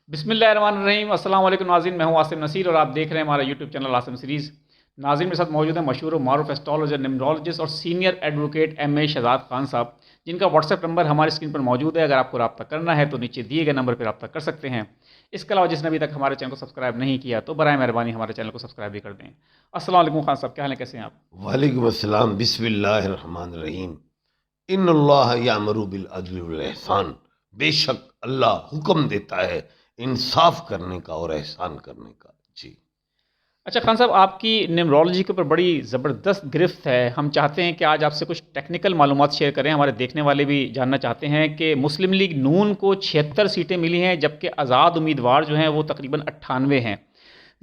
بسم اللہ الرحمن الرحیم۔ السلام علیکم ناظرین، میں ہوں عاصم نصیر اور آپ دیکھ رہے ہیں ہمارا یوٹیوب چینل عاصم سیریز۔ ناظرین میرے ساتھ موجود ہیں مشہور و معروف ایسٹرالوجر، نیمرولوجسٹ اور سینئر ایڈوکیٹ ایم اے شہزاد خان صاحب، جن کا واٹس ایپ نمبر ہماری اسکرین پر موجود ہے۔ اگر آپ کو رابطہ کرنا ہے تو نیچے دیے گئے نمبر پہ رابطہ کر سکتے ہیں۔ اس کے علاوہ جس نے ابھی تک ہمارے چینل کو سبسکرائب نہیں کیا تو برائے مہربانی ہمارے چینل کو سبسکرائب بھی کر دیں۔ السلام علیکم خان صاحب، کیا حال ہے، کیسے ہیں آپ؟ وعلیکم السلام۔ بسم اللہ الرحمن الرحیم۔ ان اللہ یامر بالعدل والاحسان، بے شک اللہ حکم دیتا ہے انصاف کرنے کا اور احسان کرنے کا۔ جی اچھا خان صاحب، آپ کی نیمرولوجی کے اوپر بڑی زبردست گرفت ہے۔ ہم چاہتے ہیں کہ آج آپ سے کچھ ٹیکنیکل معلومات شیئر کریں۔ ہمارے دیکھنے والے بھی جاننا چاہتے ہیں کہ مسلم لیگ نون کو 76 سیٹیں ملی ہیں، جبکہ آزاد امیدوار جو ہیں وہ تقریباً 98 ہیں۔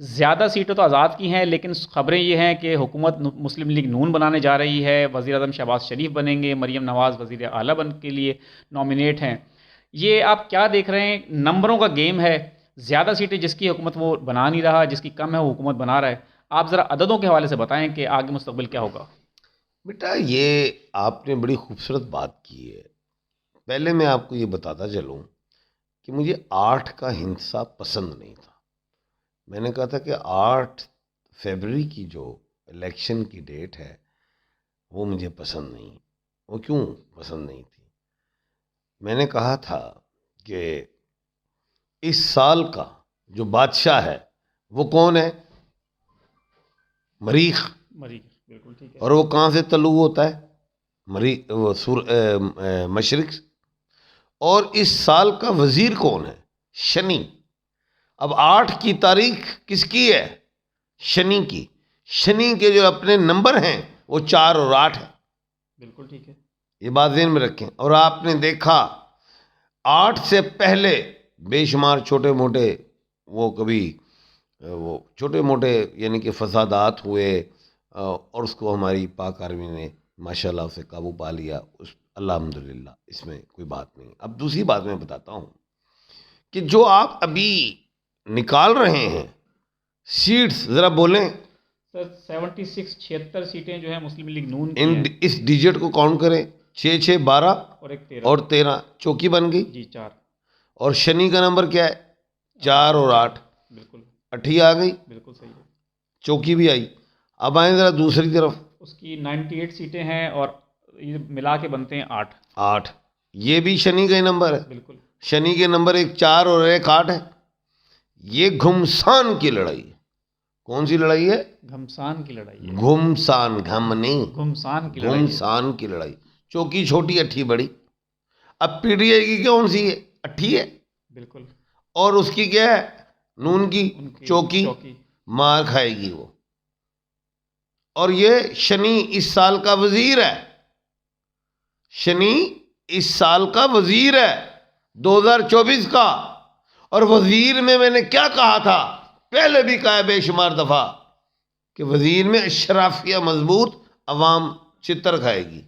زیادہ سیٹیں تو آزاد کی ہیں، لیکن خبریں یہ ہیں کہ حکومت مسلم لیگ نون بنانے جا رہی ہے، وزیر اعظم شہباز شریف بنیں گے، مریم نواز وزیر اعلیٰ بن کے لیے نامینیٹ ہیں۔ یہ آپ کیا دیکھ رہے ہیں؟ نمبروں کا گیم ہے، زیادہ سیٹیں جس کی حکومت وہ بنا نہیں رہا، جس کی کم ہے وہ حکومت بنا رہا ہے۔ آپ ذرا عددوں کے حوالے سے بتائیں کہ آگے مستقبل کیا ہوگا۔ بیٹا، یہ آپ نے بڑی خوبصورت بات کی ہے۔ پہلے میں آپ کو یہ بتاتا چلوں کہ مجھے 8 کا ہندسہ پسند نہیں تھا۔ میں نے کہا تھا کہ 8 فیبرری کی جو الیکشن کی ڈیٹ ہے وہ مجھے پسند نہیں۔ وہ کیوں پسند نہیں تھی؟ میں نے کہا تھا کہ اس سال کا جو بادشاہ ہے وہ کون ہے؟ مریخ۔ مریخ، بالکل ٹھیک ہے۔ اور وہ کہاں سے طلوع ہوتا ہے؟ مشرق سے۔ اور اس سال کا وزیر کون ہے؟ شنی۔ اب 8 کی تاریخ کس کی ہے؟ شنی کی۔ شنی کے جو اپنے نمبر ہیں وہ 4 اور 8 ہیں۔ بالکل ٹھیک ہے۔ یہ بات ذہن میں رکھیں۔ اور آپ نے دیکھا 8 سے پہلے بے شمار چھوٹے موٹے وہ چھوٹے موٹے یعنی کہ فسادات ہوئے، اور اس کو ہماری پاک آرمی نے ماشاءاللہ اسے قابو پا لیا۔ الحمدللہ، اس میں کوئی بات نہیں۔ اب دوسری بات میں بتاتا ہوں کہ جو آپ ابھی نکال رہے ہیں سیٹس، ذرا بولیں۔ سر 76 سیٹیں جو ہیں مسلم لیگ نون کی ہیں، اس ڈیجٹ کو کاؤنٹ کریں۔ 6 6 12 اور ایک 13 اور 13 چوکی بن گئی۔ جی 4۔ اور شنی کا نمبر کیا ہے؟ 4 اور 8، بالکل 8 آ گئی، بالکل صحیح ہے۔ چوکی بھی آئی۔ اب آئیں ذرا دوسری طرف۔ اس کی 98 سیٹیں ہیں اور یہ ملا کے بنتے ہیں 8۔ 8 یہ بھی شنی کا ہی نمبر ہے۔ بالکل شنی کے نمبر ایک 4 اور ایک 8 ہے۔ یہ گھمسان کی لڑائی ہے۔ کون سی لڑائی ہے؟ گھمسان کی لڑائی ہے۔ گھمسان، گھم نہیں، گھمسان کی لڑائی ہے۔ گھمسان کی لڑائی۔ چوکی چھوٹی، اٹھی بڑی۔ اب پی ڈی آئی کی کون سی ہے؟ اٹھی ہے۔ بالکل۔ اور اس کی کیا ہے؟ نون کی ان کی چوکی مار کھائے گی وہ۔ اور یہ شنی اس سال کا وزیر ہے۔ شنی اس سال کا وزیر ہے، 2024 کا۔ اور وزیر میں نے کیا کہا تھا؟ پہلے بھی کہا ہے بے شمار دفعہ کہ وزیر میں اشرافیہ مضبوط، عوام چتر کھائے گی۔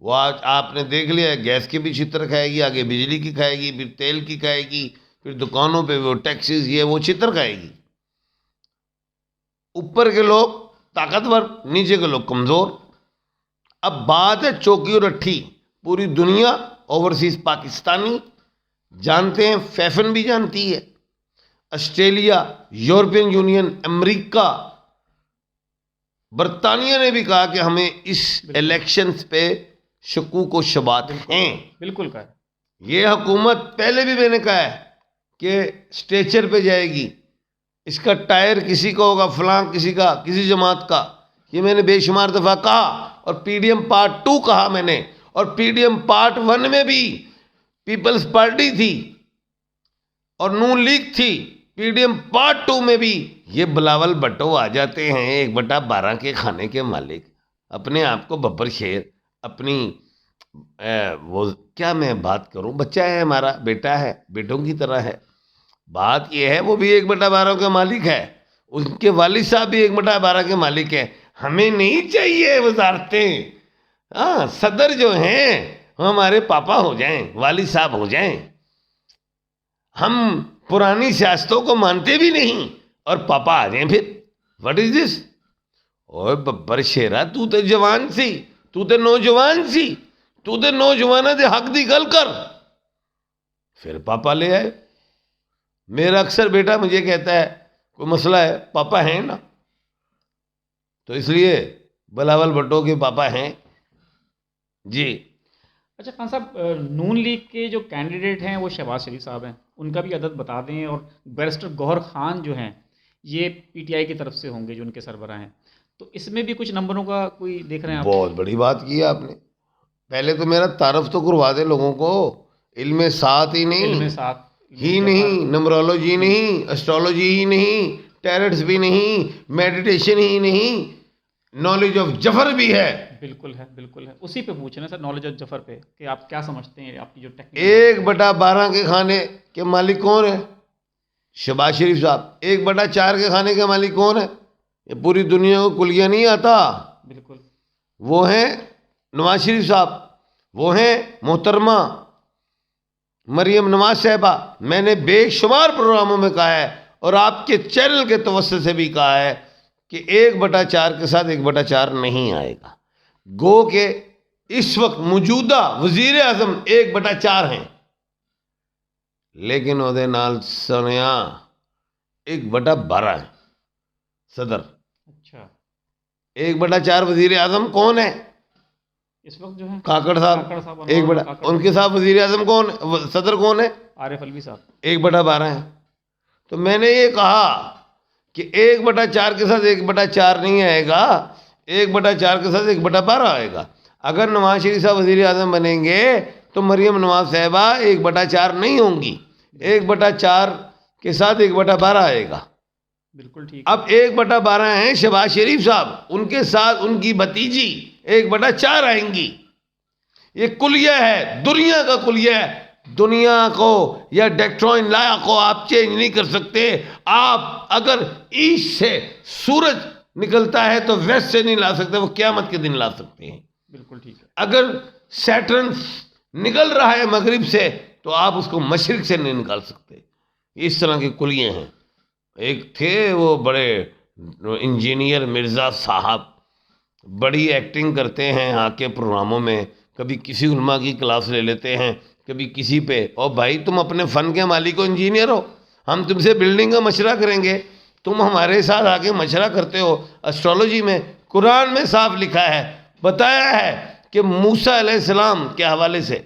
وہ آج آپ نے دیکھ لیا ہے، گیس کی بھی چتر کھائے گی، آگے بجلی کی کھائے گی، پھر تیل کی کھائے گی، پھر دکانوں پہ وہ ٹیکسز، یہ وہ چتر کھائے گی۔ اوپر کے لوگ طاقتور، نیچے کے لوگ کمزور۔ اب بات ہے چوکی اور اٹھی۔ پوری دنیا، اوورسیز پاکستانی جانتے ہیں، فیفن بھی جانتی ہے، آسٹریلیا، یورپین یونین، امریکہ، برطانیہ نے بھی کہا کہ ہمیں اس الیکشنز پہ شکوک و شبہات ہیں۔ بالکل کہا۔ یہ حکومت پہلے بھی میں نے کہا ہے کہ اسٹیچر پہ جائے گی، اس کا ٹائر کسی کا ہوگا، فلاں کسی کا، کسی جماعت کا۔ یہ میں نے بے شمار دفعہ کہا۔ اور پی ڈی ایم پارٹ 2 کہا میں نے، اور پی ڈی ایم پارٹ 1 میں بھی پیپلز پارٹی تھی اور نون لیگ تھی۔ پی ڈی ایم پارٹ 2 میں بھی یہ بلاول بھٹو آ جاتے ہیں، 1/12 کے کھانے کے مالک، اپنے آپ کو ببر شیر، اپنی وہ کیا میں بات کروں، بچہ ہے ہمارا، بیٹا ہے، بیٹوں کی طرح ہے۔ بات یہ ہے وہ بھی 1/12 کے مالک ہے، ان کے والد صاحب بھی 1/12 کے مالک ہیں۔ ہمیں نہیں چاہیے وزارتیں۔ ہاں، صدر جو ہیں وہ ہمارے پاپا ہو جائیں، والد صاحب ہو جائیں۔ ہم پرانی سیاستوں کو مانتے بھی نہیں اور پاپا آ جائیں پھر۔ واٹ از دس؟ اوے ببر شیرا، تو تے جوان سی، تو تے نوجوان سی، تو تے نوجوانہ دے حق دی گل کر۔ پھر پاپا لے آئے۔ میرا اکثر بیٹا مجھے کہتا ہے کوئی مسئلہ ہے، پاپا ہیں نا، تو اس لیے بلاول بھٹو کے پاپا ہیں جی. اچھا خان صاحب، نون لیگ کے جو کینڈیڈیٹ ہیں وہ شہباز شریف صاحب ہیں، ان کا بھی عدد بتا دیں، اور بیرسٹر گوہر خان جو ہیں یہ پی ٹی آئی کی طرف سے ہوں گے جو ان کے سربراہ ہیں، تو اس میں بھی کچھ نمبروں کا کوئی دیکھ رہے ہیں آپ؟ بہت بڑی بات کی ہے آپ نے. پہلے تو میرا تعارف تو کروا دے لوگوں کو. علم ساتھ ہی نہیں، علم ساتھ ہی نہیں، نمرولوجی نہیں، اسٹرالوجی ہی نہیں، ٹیرٹس بھی نہیں، میڈیٹیشن ہی نہیں، نالج آف جفر بھی ہے. بالکل ہے، بالکل ہے، اسی پہ پوچھ رہے ہیں سر، نالج آف جفر پہ، کہ آپ کیا سمجھتے ہیں آپ کی جو ٹیکنیک. 1/12 کے کھانے کے مالک کون ہے؟ شہباز شریف صاحب. 1/4 کے کھانے کے مالک کون ہے؟ یہ پوری دنیا کو کلیہ نہیں آتا. بالکل. وہ ہیں نواز شریف صاحب، وہ ہیں محترمہ مریم نواز صاحبہ. میں نے بے شمار پروگراموں میں کہا ہے اور آپ کے چینل کے توسط سے بھی کہا ہے کہ 1/4 کے ساتھ 1/4 نہیں آئے گا. گو کہ اس وقت موجودہ وزیر اعظم 1/4 ہیں، لیکن وہ نال سنیا 1/12 ہے صدر. اچھا، 1/4 وزیر اعظم کون ہے اس وقت جو ہے کاکڑ کاکڑ صاحب. صاحب، ان کے ساتھ وزیر اعظم کون، صدر کون ہے؟ عارف الوی صاحب. 1/12 ہے. تو میں نے یہ کہا کہ 1/4 کے ساتھ 1/4 نہیں آئے گا، 1/4 کے ساتھ 1/12 آئے گا. اگر نواز شریف صاحب وزیر اعظم بنیں گے تو مریم نواز صاحبہ 1/4 نہیں ہوں گی، 1/4 کے ساتھ 1/12 آئے گا. بالکل ٹھیک. اب 1/12 ہیں شہباز شریف صاحب، ان کے ساتھ ان کی بھتیجی 1/4 آئیں گی. یہ کلیہ ہے، دنیا کا کلیہ ہے. دنیا کو یا ڈیکٹرون لا کو آپ چینج نہیں کر سکتے. آپ اگر ایسٹ سے سورج نکلتا ہے تو ویسٹ سے نہیں لا سکتے، وہ قیامت کے دن لا سکتے ہیں. بالکل ٹھیک ہے. اگر سیٹرن نکل رہا ہے مغرب سے تو آپ اس کو مشرق سے نہیں نکال سکتے. اس طرح کے کلیے ہیں. ایک تھے وہ بڑے انجینئر مرزا صاحب، بڑی ایکٹنگ کرتے ہیں آ کے پروگراموں میں، کبھی کسی علماء کی کلاس لے لیتے ہیں، کبھی کسی پہ. اور بھائی تم اپنے فن کے مالک ہو، انجینئر ہو، ہم تم سے بلڈنگ کا مشورہ کریں گے، تم ہمارے ساتھ آ کے مشورہ کرتے ہو. اسٹرالوجی میں قرآن میں صاف لکھا ہے، بتایا ہے کہ موسیٰ علیہ السلام کے حوالے سے،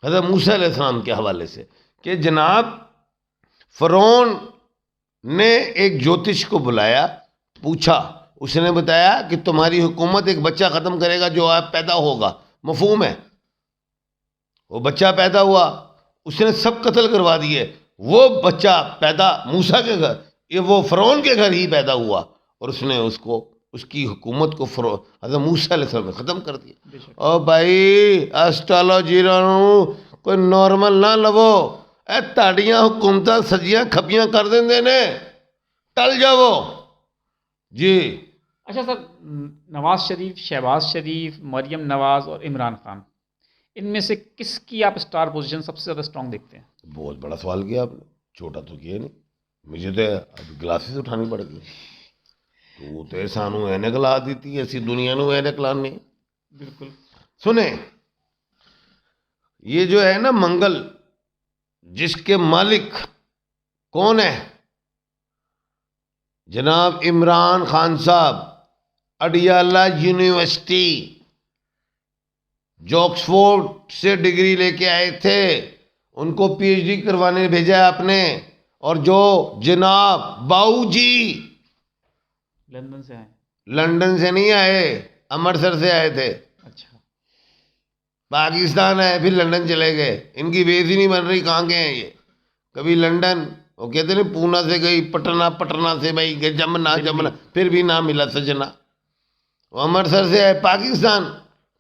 حضرت موسیٰ علیہ السلام کے حوالے سے، کہ جناب فرعون نے ایک جوتش کو بلایا، پوچھا، اس نے بتایا کہ تمہاری حکومت ایک بچہ ختم کرے گا جو آپ پیدا ہوگا. مفہوم ہے؟ وہ بچہ پیدا ہوا، اس نے سب قتل کروا دیے. وہ بچہ پیدا موسیٰ کے گھر، یہ وہ فرعون کے گھر ہی پیدا ہوا، اور اس نے اس کو، اس کی حکومت کو حضرت موسیٰ علیہ السلام نے ختم کر دیا. اور بھائی اسٹرالوجی کوئی نارمل نہ لو، اے تاڑیاں حکومتاں سجیاں کھپیاں کر دیں دینے، ٹل جاؤ جی. اچھا سر، نواز شریف، شہباز شریف، مریم نواز اور عمران خان، ان میں سے کس کی آپ اسٹار پوزیشن سب سے زیادہ اسٹرانگ دیکھتے ہیں؟ بہت بڑا سوال کیا آپ نے، چھوٹا تو کیا نہیں. مجھے تو اب گلاسز اٹھانی پڑ گئی. تو تے سانو اینک لا دیتی، ایسی دنیا نو اینک لانے. بالکل. سنیں، یہ جو ہے نا منگل، جس کے مالک کون ہے؟ جناب عمران خان صاحب، اڈیالہ یونیورسٹی جو آکسفورڈ سے ڈگری لے کے آئے تھے، ان کو پی ایچ ڈی کروانے بھیجا ہے آپ نے. اور جو جناب باؤ جی لندن سے آئے؟ لندن سے نہیں آئے، امرتسر سے آئے تھے. اچھا. پاکستان آئے پھر لندن چلے گئے. ان کی بیس ہی نہیں بن رہی، کہاں گئے ہیں یہ؟ کبھی لندن، وہ کہتے ہیں پونا سے گئی، پٹنہ، پٹنہ سے بھائی گئے جمنا، جمنا پھر بھی نہ ملا سجنا. وہ امرتسر سے آئے پاکستان،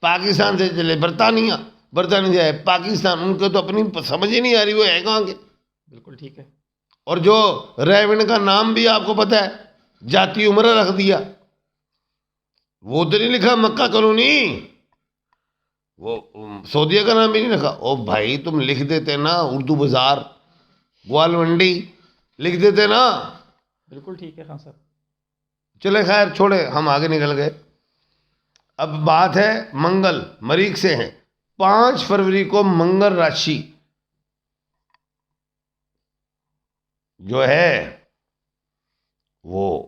پاکستان سے چلے برطانیہ، برطانیہ سے آئے پاکستان. ان کو تو اپنی سمجھ ہی نہیں آ رہی وہ ہے کہاں کے. بالکل ٹھیک ہے. اور جو ریونڈ کا نام بھی آپ کو پتہ ہے، جاتی عمرہ رکھ دیا. وہ تو نہیں لکھا مکہ کالونی، وہ سعودیہ کا نام بھی نہیں رکھا. او بھائی تم لکھ دیتے نا اردو بازار، گوال منڈی لکھ دیتے نا. بالکل ٹھیک ہے خان صاحب. چلے خیر چھوڑے، ہم آگے نکل گئے. اب بات ہے منگل، مریخ سے ہیں. 5 فروری کو منگل راشی جو ہے وہ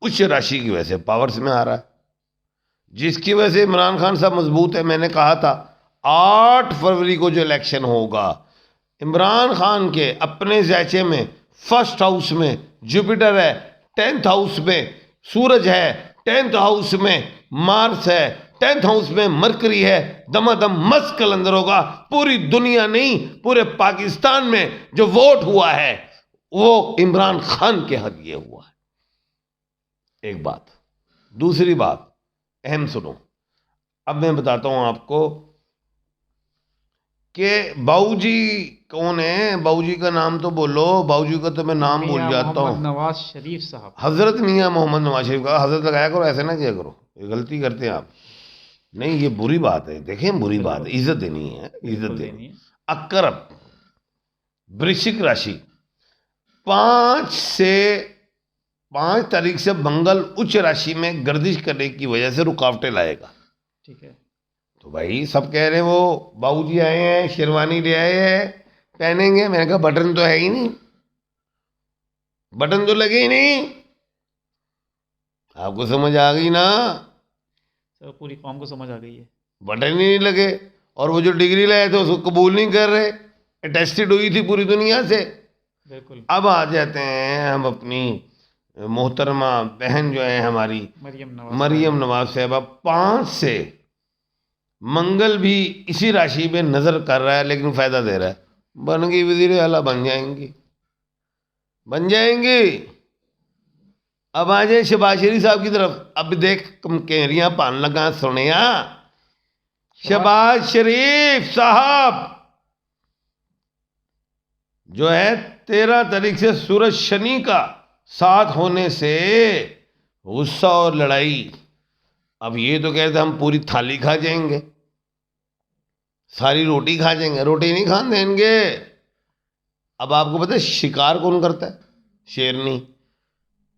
اچ راشی کی وجہ سے پاورز میں آ رہا ہے، جس کی وجہ سے عمران خان صاحب مضبوط ہے. میں نے کہا تھا 8 فروری کو جو الیکشن ہوگا، عمران خان کے اپنے زیچے میں فرسٹ ہاؤس میں جوپیٹر ہے، 10th ہاؤس میں سورج ہے، 10th ہاؤس میں مارس ہے، 10th ہاؤس میں مرکری ہے. دم مست کلندر ہوگا. پوری دنیا نہیں، پورے پاکستان میں جو ووٹ ہوا ہے وہ عمران خان کے حق یہ ہوا ہے. ایک بات. دوسری بات اہم سنو. اب میں بتاتا ہوں آپ کو کہ باؤ جی کون ہے. باؤ جی کا نام تو بولو. باؤ جی کا تو میں نام بھول میاں جاتا محمد ہوں. نواز شریف صاحب. حضرت میاں محمد نواز شریف کا حضرت لگایا کرو، ایسے نہ کیا کرو، یہ غلطی کرتے ہیں آپ. نہیں یہ بری بات ہے. دیکھیں بری بات ہے، عزت دینی ہے، عزت دینی. اکرب برشک راشی 5 تاریخ سے منگل اچ راشی میں گردش کرنے کی وجہ سے رکاوٹیں لائے گا. ٹھیک ہے. تو بھائی سب کہہ رہے ہیں وہ باؤ جی آئے ہیں، شیروانی لے آئے ہیں، پہنیں گے. میں نے کہا بٹن تو ہے ہی نہیں، بٹن تو لگے ہی نہیں. آپ کو سمجھ آ گئی نا؟ سر پوری قوم کو سمجھ آ گئی ہے. بٹن ہی نہیں لگے. اور وہ جو ڈگری لائے تھے اس کو قبول نہیں کر رہے. اٹیسٹڈ ہوئی تھی پوری دنیا سے. بالکل. اب آ جاتے ہیں ہم اپنی محترمہ بہن جو ہے ہماری مریم نواز صاحبہ. 5 سے منگل بھی اسی راشی میں نظر کر رہا ہے لیکن فائدہ دے رہا ہے. بن گئی وزیر اعلیٰ، بن جائیں گی، بن جائیں گی. اب آ جائیں شہباز شریف صاحب کی طرف. اب دیکھ کیریاں پان لگا سنیا. شہباز شریف صاحب جو ہے 13 تاریخ سے سورج شنی کا ساتھ ہونے سے غصہ اور لڑائی. اب یہ تو کہتے ہم پوری تھالی کھا جائیں گے، ساری روٹی کھا جائیں گے. روٹی نہیں کھان دیں گے. اب آپ کو پتہ ہے شکار کون کرتا ہے؟ شیرنی.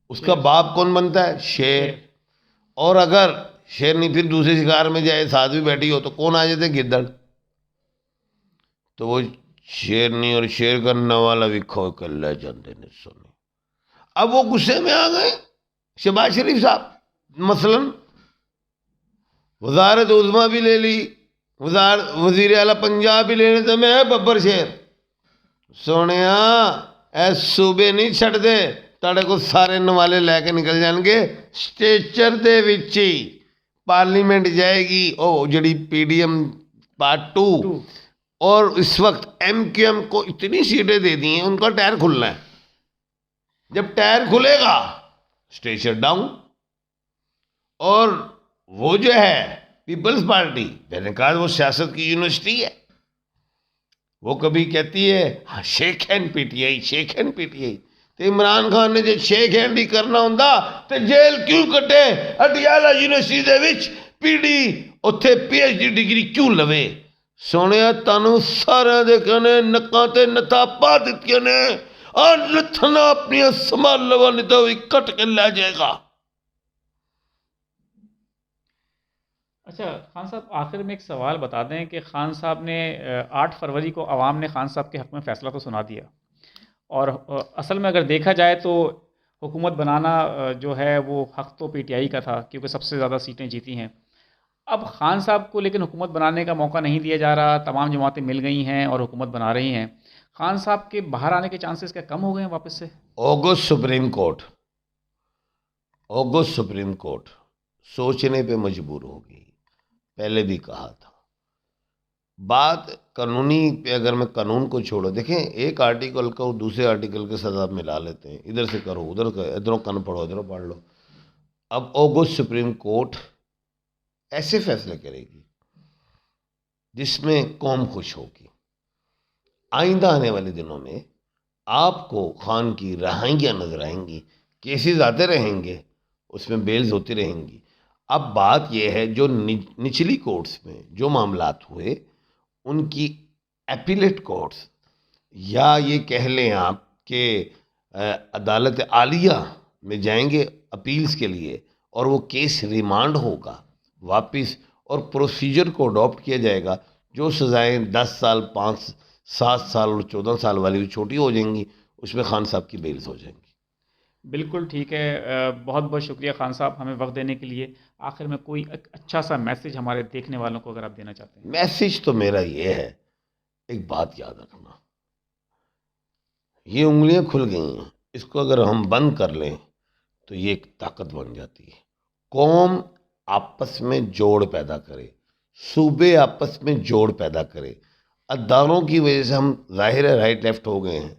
اس کا باپ کون بنتا ہے؟ شیر. اور اگر شیرنی پھر دوسرے شکار میں جائے، ساتھ بھی بیٹھی ہو، تو کون آ جاتے؟ گدڑ. تو وہ شیرنی اور شیر کرنے والا بھی کھو کر لے جاندے نے سنے. اب وہ غصے میں آ گئے شہباز شریف صاحب. مثلا وزارت عظمیٰ بھی لے لی، وزیر اعلیٰ پنجاب بھی لینے تو میں ببر شیر سونیا اے صوبے نہیں چھڑ دے. تڑے کو سارے نوالے لے کے نکل جان گے. سٹیچر دے وچی پارلیمنٹ جائے گی او جڑی پی ڈی ایم پارٹ 2. اور اس وقت ایم کیو ایم کو اتنی سیٹیں دے دی ہیں، ان کا ٹائر کھلنا ہے. جب ٹائر کھلے گا اسٹیشن ڈاؤن. اور وہ جو ہے پیپلز پارٹی، میں نے کہا وہ سیاست کی یونیورسٹی ہے. وہ کبھی کہتی ہے ہاں shake hand P T I, shake hand P T I. تو عمران خان نے جو شیک ہینڈ ہی کرنا ہوں تو جیل کیوں کٹے؟ اٹیالہ یونیورسٹی دے وچ پی ڈی اتھے پی ایچ ڈی ڈگری کیوں لوے؟ سونے تانوں سارے دے کہنے نکاں تے نتا پا دتیاں نے. اور نتھنا اپنی سنبھال لوا نہیں تو کٹ کے لے جائے گا. اچھا خان صاحب، آخر میں ایک سوال بتا دیں کہ خان صاحب نے 8 فروری کو عوام نے خان صاحب کے حق میں فیصلہ تو سنا دیا، اور اصل میں اگر دیکھا جائے تو حکومت بنانا جو ہے وہ حق تو پی ٹی آئی کا تھا کیونکہ سب سے زیادہ سیٹیں جیتی ہیں. اب خان صاحب کو لیکن حکومت بنانے کا موقع نہیں دیا جا رہا. تمام جماعتیں مل گئی ہیں اور حکومت بنا رہی ہیں. خان صاحب کے باہر آنے کے چانسز کیا کم ہو گئے ہیں واپس سے؟ اگست سپریم کورٹ سوچنے پہ مجبور ہوگی. پہلے بھی کہا تھا. بات قانونی پہ اگر میں قانون کو چھوڑو، دیکھیں ایک آرٹیکل کو دوسرے آرٹیکل کے ساتھ ملا لیتے ہیں. ادھر سے کرو ادھر ادھروں کن پڑھو ادھروں پڑھ لو. اب اگست سپریم کورٹ ایسے فیصلے کرے گی جس میں قوم خوش ہوگی. آئندہ آنے والے دنوں میں آپ کو خان کی رہائیاں نظر آئیں گی. کیسز آتے رہیں گے، اس میں بیلز ہوتی رہیں گی. اب بات یہ ہے جو نچلی کورٹس میں جو معاملات ہوئے ان کی ایپیلیٹ کورٹس، یا یہ کہہ لیں آپ کہ عدالت عالیہ میں جائیں گے اپیلز کے لیے، اور وہ کیس ریمانڈ ہوگا واپس، اور پروسیجر کو اڈاپٹ کیا جائے گا. جو سزائیں 10 سال 5 7 سال اور 14 سال والی چھوٹی ہو جائیں گی، اس میں خان صاحب کی بیلز ہو جائیں گی. بالکل ٹھیک ہے. بہت بہت شکریہ خان صاحب ہمیں وقت دینے کے لیے. آخر میں کوئی ایک اچھا سا میسیج ہمارے دیکھنے والوں کو اگر آپ دینا چاہتے ہیں. میسیج تو میرا یہ ہے، ایک بات یاد رکھنا، یہ انگلیاں کھل گئی ہیں، اس کو اگر ہم بند کر لیں تو یہ ایک طاقت بن جاتی ہے. قوم آپس میں جوڑ پیدا کرے، صوبے آپس میں جوڑ پیدا کرے. اداروں کی وجہ سے ہم ظاہر ہے رائٹ لیفٹ ہو گئے ہیں.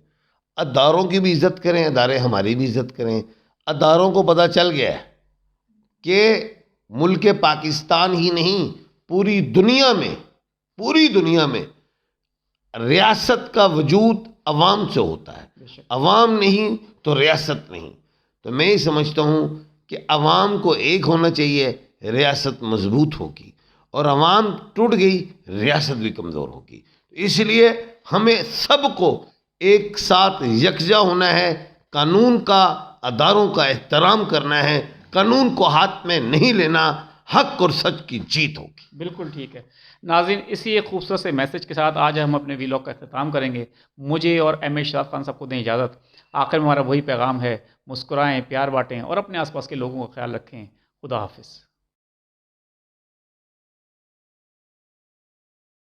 اداروں کی بھی عزت کریں، ادارے ہماری بھی عزت کریں. اداروں کو پتہ چل گیا ہے کہ ملک پاکستان ہی نہیں، پوری دنیا میں ریاست کا وجود عوام سے ہوتا ہے. بے شک. عوام نہیں تو ریاست نہیں. تو میں یہ سمجھتا ہوں کہ عوام کو ایک ہونا چاہیے، ریاست مضبوط ہوگی، اور عوام ٹوٹ گئی ریاست بھی کمزور ہوگی. اس لیے ہمیں سب کو ایک ساتھ یکجا ہونا ہے، قانون کا، اداروں کا احترام کرنا ہے، قانون کو ہاتھ میں نہیں لینا. حق اور سچ کی جیت ہوگی. بالکل ٹھیک ہے. ناظرین، اسی ایک خوبصورت سے میسج کے ساتھ آج ہم اپنے ویلاگ کا اختتام کریں گے. مجھے اور ایم اے شاد خان صاحب کو دیں اجازت. آخر میں ہمارا وہی پیغام ہے، مسکرائیں، پیار بانٹیں اور اپنے آس پاس کے لوگوں کا خیال رکھیں. خدا حافظ.